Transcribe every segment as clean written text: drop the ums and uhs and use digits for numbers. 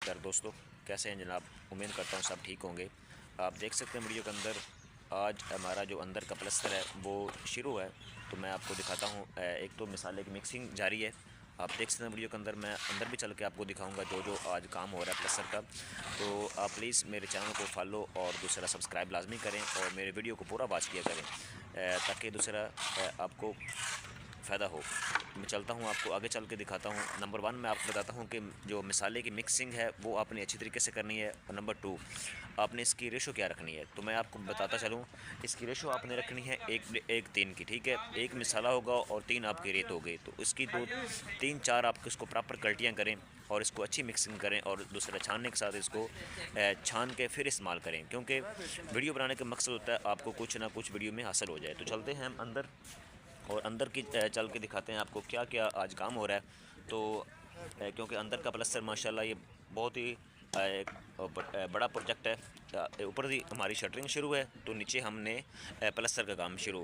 नमस्कार दोस्तों, कैसे हैं जनाब। उम्मीद करता हूँ सब ठीक होंगे। आप देख सकते हैं वीडियो के अंदर आज हमारा जो अंदर का प्लस्तर है वो शुरू है। तो मैं आपको दिखाता हूँ। एक तो मिसाले की मिक्सिंग जारी है। आप देख सकते हैं वीडियो के अंदर, मैं अंदर भी चल के आपको दिखाऊंगा जो जो आज काम हो रहा है प्लस्तर का। तो आप प्लीज़ मेरे चैनल को फॉलो और दूसरा सब्सक्राइब लाजमी करें और मेरे वीडियो को पूरा वॉच किया करें, ताकि दूसरा आपको फ़ायदा हो। मैं चलता हूँ, आपको आगे चल के दिखाता हूँ। नंबर 1 मैं आपको बताता हूँ कि जो मिसाले की मिक्सिंग है वो आपने अच्छी तरीके से करनी है, और नंबर 2 आपने इसकी रेशो क्या रखनी है। तो मैं आपको बताता चलूँ, इसकी रेशो आपने रखनी है 1:3 की। ठीक है, 1 मिसाला होगा और 3 आपकी रेत हो गई। तो इसकी 2 3 4 आप इसको प्रॉपर कल्टियाँ करें और इसको अच्छी मिक्सिंग करें, और दूसरा छानने के साथ इसको छान के फिर इस्तेमाल करें, क्योंकि वीडियो बनाने का मकसद होता है आपको कुछ ना कुछ वीडियो में हासिल हो जाए। तो चलते हैं हम अंदर, और अंदर की चल के दिखाते हैं आपको क्या क्या आज काम हो रहा है। तो क्योंकि अंदर का प्लस्तर माशाल्लाह ये बहुत ही बड़ा प्रोजेक्ट है। ऊपर ही हमारी शटरिंग शुरू है, तो नीचे हमने प्लस्तर का काम शुरू।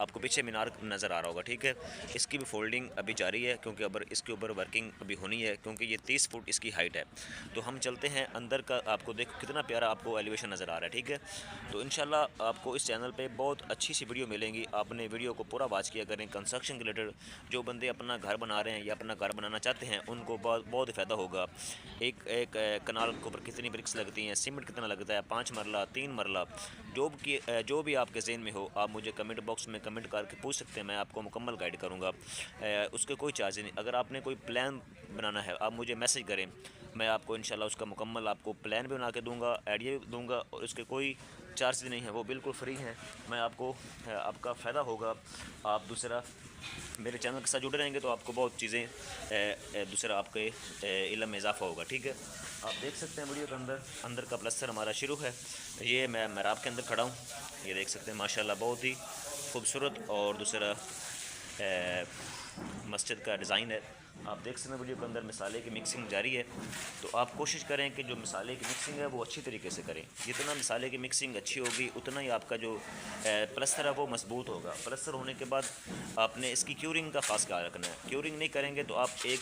आपको पीछे मीनार नज़र आ रहा होगा। ठीक है, इसकी भी फोल्डिंग अभी जारी है, क्योंकि अब इसके ऊपर वर्किंग अभी होनी है, क्योंकि ये 30 फुट इसकी हाइट है। तो हम चलते हैं अंदर का, आपको देखो कितना प्यारा आपको एलिवेशन नज़र आ रहा है। ठीक है, तो इंशाल्लाह आपको इस चैनल पे बहुत अच्छी सी वीडियो मिलेंगी। आपने वीडियो को पूरा वॉच किया करें। कंस्ट्रक्शन के रिलेटेड जो बंदे अपना घर बना रहे हैं या अपना घर बनाना चाहते हैं, उनको बहुत बहुत फ़ायदा होगा। एक एक कनाल के ऊपर कितनी ब्रिक्स लगती हैं, सीमेंट कितना लगता है, 5 मरला 3 मरला, जो भी आपके ज़हन में हो, आप मुझे कमेंट बॉक्स में कमेंट करके पूछ सकते हैं। मैं आपको मुकम्मल गाइड करूँगा। उसके कोई चार्ज नहीं। अगर आपने कोई प्लान बनाना है, आप मुझे मैसेज करें, मैं आपको इंशाल्लाह उसका मुकम्मल आपको प्लान भी बना के दूँगा, आइडिया भी दूँगा, और उसके कोई चार्ज नहीं है, वो बिल्कुल फ्री हैं। मैं आपको आपका फ़ायदा होगा। आप दूसरा मेरे चैनल के साथ जुड़े रहेंगे तो आपको बहुत चीज़ें दूसरा आपके इल्म में इजाफा होगा। ठीक है, आप देख सकते हैं वीडियो के अंदर अंदर का प्लस्तर हमारा शुरू है। ये मैं महराब के अंदर खड़ा हूँ। ये देख सकते हैं माशाल्लाह बहुत ही खूबसूरत और दूसरा मस्जिद का डिज़ाइन है। आप देख सकते हैं वीडियो के अंदर मिसाले की मिक्सिंग जारी है। तो आप कोशिश करें कि जो मिसाले की मिक्सिंग है वो अच्छी तरीके से करें। जितना मिसाले की मिक्सिंग अच्छी होगी उतना ही आपका जो प्लस्तर है वो मजबूत होगा। प्लस्तर होने के बाद आपने इसकी क्यूरिंग का खास ख्याल रखना है। क्यूरिंग नहीं करेंगे तो आप एक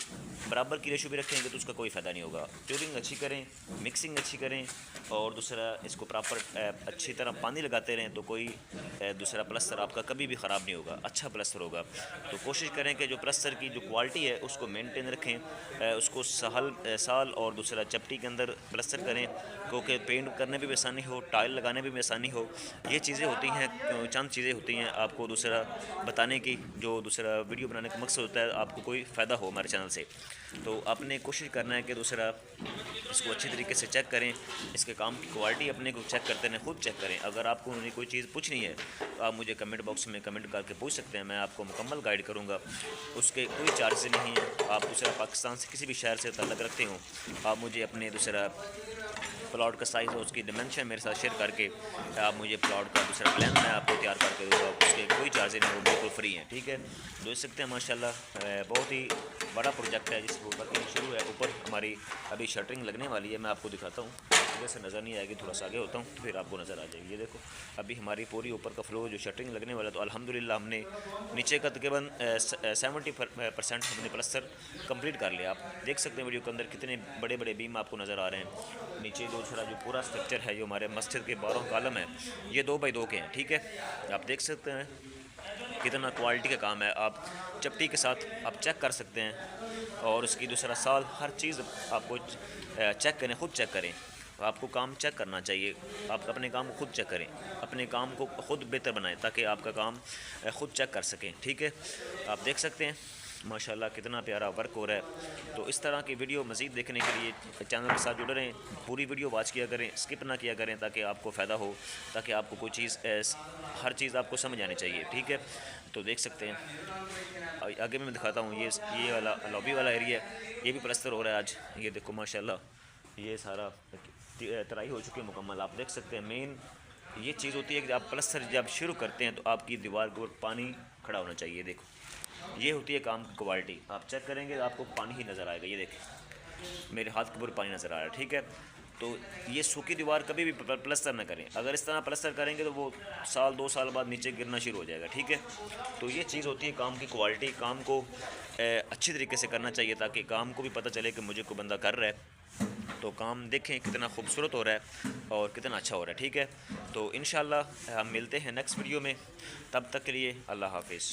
बराबर की रेशो भी रखेंगे तो उसका कोई फ़ायदा नहीं होगा। क्यूरिंग अच्छी करें, मिक्सिंग अच्छी करें, और दूसरा इसको प्रॉपर अच्छी तरह पानी लगाते रहें, तो कोई दूसरा प्लस्तर आपका कभी भी ख़राब नहीं होगा, अच्छा प्लस्तर होगा। तो कोशिश करें कि जो प्लस्तर की जो क्वालिटी है उसको मेंटेन रखें, उसको साल और दूसरा चपटी के अंदर प्लस्तर करें, क्योंकि पेंट करने में भी आसानी हो, टाइल लगाने में भी आसानी हो। ये चीज़ें होती हैं, चंद चीज़ें होती हैं आपको दूसरा बताने की, जो दूसरा वीडियो बनाने का मकसद होता है आपको कोई फ़ायदा हो हमारे चैनल से। तो आपने कोशिश करना है कि दूसरा इसको अच्छी तरीके से चेक करें, इसके काम की क्वालिटी अपने को चेक करते रहें, खुद चेक करें। अगर आपको उन्हें कोई चीज़ पूछनी है तो आप मुझे कमेंट बॉक्स में कमेंट करके पूछ सकते हैं, मैं आपको मुकम्मल गाइड करूँगा। उसके कोई चार्ज नहीं है। आप दूसरा पाकिस्तान से किसी भी शहर से ताल्लुक़ रखते हो, आप मुझे अपने दूसरा प्लॉट का साइज़ और उसकी डिमेंशन मेरे साथ शेयर करके आप मुझे प्लॉट का दूसरा प्लान मैं आपको तैयार करके दूँगा। उसके कोई चार्ज नहीं, वो बिल्कुल फ्री हैं। ठीक है, देख सकते हैं माशाल्लाह बहुत ही बड़ा प्रोजेक्ट है जिसके ऊपर शुरू है। ऊपर हमारी अभी शटरिंग लगने वाली है, मैं आपको दिखाता हूँ। वैसे नज़र नहीं आएगी, थोड़ा सा आगे होता हूँ तो फिर आपको नज़र आ जाएगी। ये देखो अभी हमारी पूरी ऊपर का फ्लोर जो शटरिंग लगने वाला है, तो अल्हम्दुलिल्लाह हमने नीचे का तकरीबन 70% हमने प्लस्तर कंप्लीट कर लिया। आप देख सकते हैं वीडियो के अंदर कितने बड़े बड़े बीम आपको नज़र आ रहे हैं। नीचे दूसरा जो पूरा स्ट्रक्चर है, जो हमारे मस्जिद के 12 कॉलम है, ये 2x2 के हैं। ठीक है, आप देख सकते हैं कितना क्वालिटी का काम है। आप चपटी के साथ आप चेक कर सकते हैं, और उसकी दूसरा साल हर चीज़ आपको चेक करें, ख़ुद चेक करें। आपको काम चेक करना चाहिए, आप अपने काम को खुद चेक करें, अपने काम को खुद बेहतर बनाएं, ताकि आपका काम खुद चेक कर सकें। ठीक है, आप देख सकते हैं माशाल्लाह कितना प्यारा वर्क हो रहा है। तो इस तरह की वीडियो मज़ीद देखने के लिए चैनल के साथ जुड़े रहें, पूरी वीडियो वॉच किया करें, स्किप ना किया करें, ताकि आपको फ़ायदा हो, ताकि आपको कोई चीज़ हर चीज़ आपको समझ आनी चाहिए। ठीक है, तो देख सकते हैं आगे मैं दिखाता हूँ। ये वाला लॉबी वाला एरिया, ये भी प्लस्तर हो रहा है आज। ये देखो माशाल्लाह ये सारा तराई हो चुकी है मुकम्मल। आप देख सकते हैं मेन ये चीज़ होती है कि आप प्लस्तर जब शुरू करते हैं तो आपकी दीवार के ऊपर पानी खड़ा होना चाहिए। देखो ये होती है काम की क्वालिटी। आप चेक करेंगे आपको पानी ही नज़र आएगा। ये देखें मेरे हाथ के ऊपर पानी नज़र आ रहा है। ठीक है, तो ये सूखी दीवार कभी भी प्लस्तर ना करें। अगर इस तरह प्लस्तर करेंगे तो वो साल 2 साल बाद नीचे गिरना शुरू हो जाएगा। ठीक है, तो ये चीज़ होती है काम की क्वालिटी। काम को अच्छी तरीके से करना चाहिए, ताकि काम को भी पता चले कि मुझे कोई बंदा कर रहा है। तो काम देखें कितना खूबसूरत हो रहा है और कितना अच्छा हो रहा है। ठीक है, तो इंशाल्लाह हम मिलते हैं नेक्स्ट वीडियो में, तब तक के लिए अल्लाह हाफिज़।